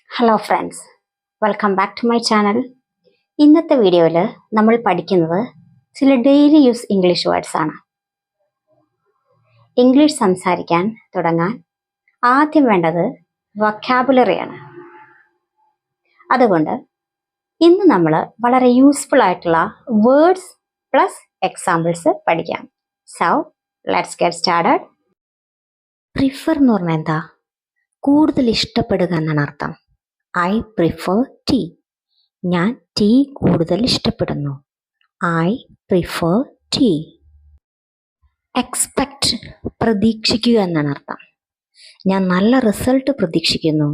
Hello friends, welcome back to my channel. ഇന്നത്തെ വീഡിയോയിൽ നമ്മൾ പഠിക്കുന്നത് ചില ഡെയിലി യൂസ് ഇംഗ്ലീഷ് വേർഡ്സ് ആണ്. ഇംഗ്ലീഷ് സംസാരിക്കാൻ തുടങ്ങാൻ ആദ്യം വേണ്ടത് വൊക്കാബുലറിയാണ്. അതുകൊണ്ട് ഇന്ന് നമ്മൾ വളരെ യൂസ്ഫുൾ ആയിട്ടുള്ള വേർഡ്സ് പ്ലസ് എക്സാമ്പിൾസ് പഠിക്കാം. So let's get started. Prefer എന്ന് പറഞ്ഞാൽ എന്താ? കൂടുതൽ ഇഷ്ടപ്പെടുക എന്നാണ് അർത്ഥം. I prefer tea. ഞാൻ ടീ കൂടുതൽ ഇഷ്ടപ്പെടുന്നു. I prefer tea. എക്സ്പെക്റ്റ് പ്രതീക്ഷിക്കുക എന്നാണ് അർത്ഥം. ഞാൻ നല്ല റിസൾട്ട് പ്രതീക്ഷിക്കുന്നു.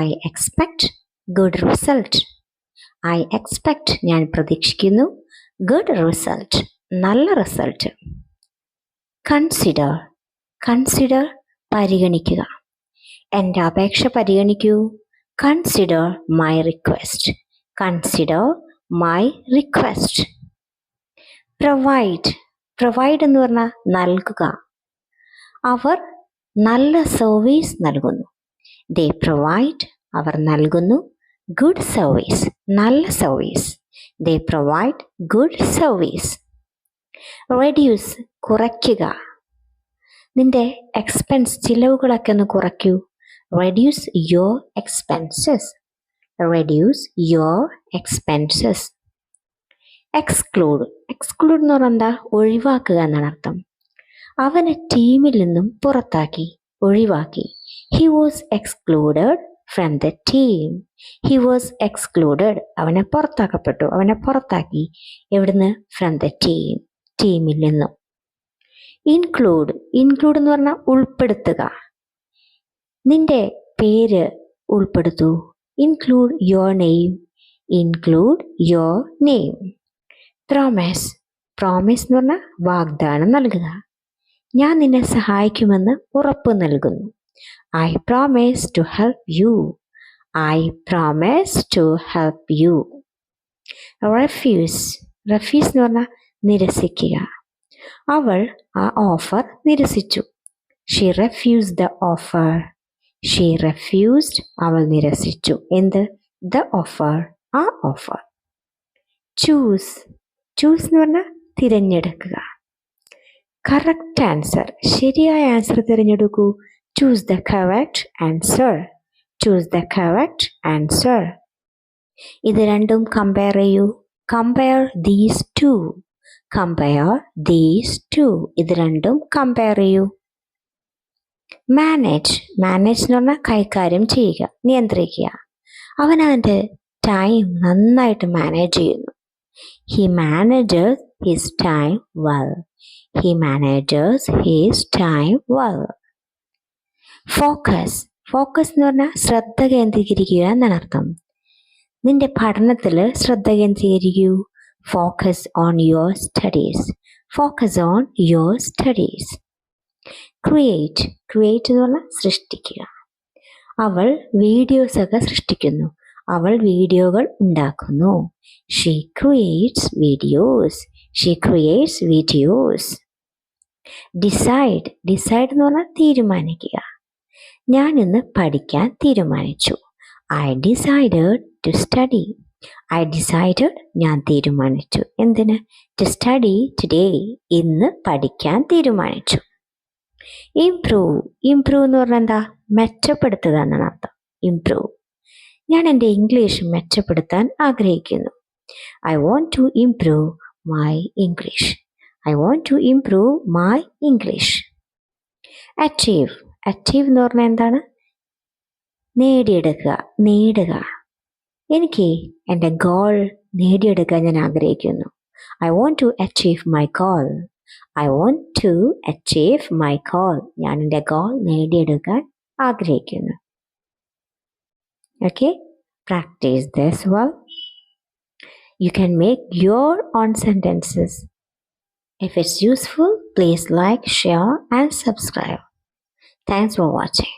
I expect good result. I expect ഞാൻ പ്രതീക്ഷിക്കുന്നു ഗുഡ് റിസൾട്ട്, നല്ല റിസൾട്ട്. കൺസിഡർ. കൺസിഡർ പരിഗണിക്കുക. എൻ്റെ അപേക്ഷ പരിഗണിക്കൂ. Consider my request. Consider my request. Provide. Provide എന്ന് പറഞ്ഞാൽ നൽകുക. അവർ നല്ല സർവീസ് നൽകുന്നു. ദേ പ്രൊവൈഡ്, അവർ നൽകുന്നു. ഗുഡ് സർവീസ്, നല്ല സർവീസ്. ദേ പ്രൊവൈഡ് ഗുഡ് സർവീസ്. റെഡ്യൂസ് കുറയ്ക്കുക. നിന്റെ എക്സ്പെൻസ് ചിലവുകളൊക്കെ ഒന്ന് കുറയ്ക്കൂ. Reduce your expenses. Reduce your expenses. Exclude. Exclude എന്ന് പറഞ്ഞാൽ എന്താ? ഒഴിവാക്കുക എന്നാണ് അർത്ഥം. അവനെ ടീമിൽ നിന്നും പുറത്താക്കി, ഒഴിവാക്കി. He was excluded from the team. He was excluded. അവനെ പുറത്താക്കപ്പെട്ടു, അവനെ പുറത്താക്കി. എവിടുന്ന്? From the team. ടീമിൽ നിന്നും. Include. Include എന്ന് പറഞ്ഞാൽ ഉൾപ്പെടുത്തുക. നിന്റെ പേര് ഉൾപ്പെടുത്തൂ. Include your name. Include your name. Promise. Promise എന്ന് പറഞ്ഞാൽ വാഗ്ദാനം നൽകുക. ഞാൻ നിന്നെ സഹായിക്കുമെന്ന് ഉറപ്പ് നൽകുന്നു. I promise to help you. I promise to help you. Refuse. Refuse എന്ന് പറഞ്ഞാൽ നിരസിക്കുക. അവൾ ആ ഓഫർ നിരസിച്ചു. She refused the offer. She refused, അവൾ നിരസിച്ചു. എന്ത്? ദ ഓഫർ, ആ ഓഫർ. ചൂസ്. ചൂസ് എന്ന് പറഞ്ഞാൽ തിരഞ്ഞെടുക്കുക. Correct answer. ശരിയായ ആൻസർ തിരഞ്ഞെടുക്കൂ. Choose the correct answer. Choose the correct answer. ഇത് രണ്ടും കമ്പയർ ചെയ്യൂ. Compare these two. Compare these two. ഇത് രണ്ടും കമ്പയർ ചെയ്യൂ. മാനേജ്. മാനേജ് എന്ന് പറഞ്ഞാൽ കൈകാര്യം ചെയ്യുക, നിയന്ത്രിക്കുക. അവൻ അവൻ്റെ ടൈം നന്നായിട്ട് മാനേജ് ചെയ്യുന്നു. He manages his time well. He manages his time well. Focus. Focus എന്ന് പറഞ്ഞാൽ ശ്രദ്ധ കേന്ദ്രീകരിക്കുക എന്നാണ് അർത്ഥം. നിന്റെ പഠനത്തിൽ ശ്രദ്ധ കേന്ദ്രീകരിക്കൂ. Focus on your studies. Focus on your studies. Create. Create എന്ന് പറഞ്ഞാൽ സൃഷ്ടിക്കുക. അവൾ വീഡിയോസ് ഒക്കെ സൃഷ്ടിക്കുന്നു. അവൾ വീഡിയോകൾ ഉണ്ടാക്കുന്നു. She creates videos. She creates videos. Decide. Decide എന്ന് പറഞ്ഞാൽ തീരുമാനിക്കുക. ഞാൻ ഇന്ന് പഠിക്കാൻ തീരുമാനിച്ചു. I decided to study. I decided, ഞാൻ തീരുമാനിച്ചു. എന്തിന്? ടു സ്റ്റഡി ടുഡേ, ഇന്ന് പഠിക്കാൻ തീരുമാനിച്ചു. ഇംപ്രൂവ്. ഇംപ്രൂവ് എന്ന് പറഞ്ഞാൽ എന്താ? മെച്ചപ്പെടുത്തുക എന്നാണ് അർത്ഥം. ഇംപ്രൂവ്. ഞാൻ എൻ്റെ ഇംഗ്ലീഷ് മെച്ചപ്പെടുത്താൻ ആഗ്രഹിക്കുന്നു. I want to improve my English. I want to improve my English. Achieve. Achieve എന്ന് പറഞ്ഞാൽ എന്താണ്? നേടിയെടുക്കുക, നേടുക. എനിക്ക് എൻ്റെ ഗോൾ നേടിയെടുക്കാൻ ഞാൻ ആഗ്രഹിക്കുന്നു. I want to achieve my goal. I want to achieve my goal. ഞാൻ എൻ്റെ ഗോൾ നേടിയെടുക്കാൻ ആഗ്രഹിക്കുന്നു. Okay, practice this well. You can make your own sentences. If it's useful, please like, share and subscribe. Thanks for watching.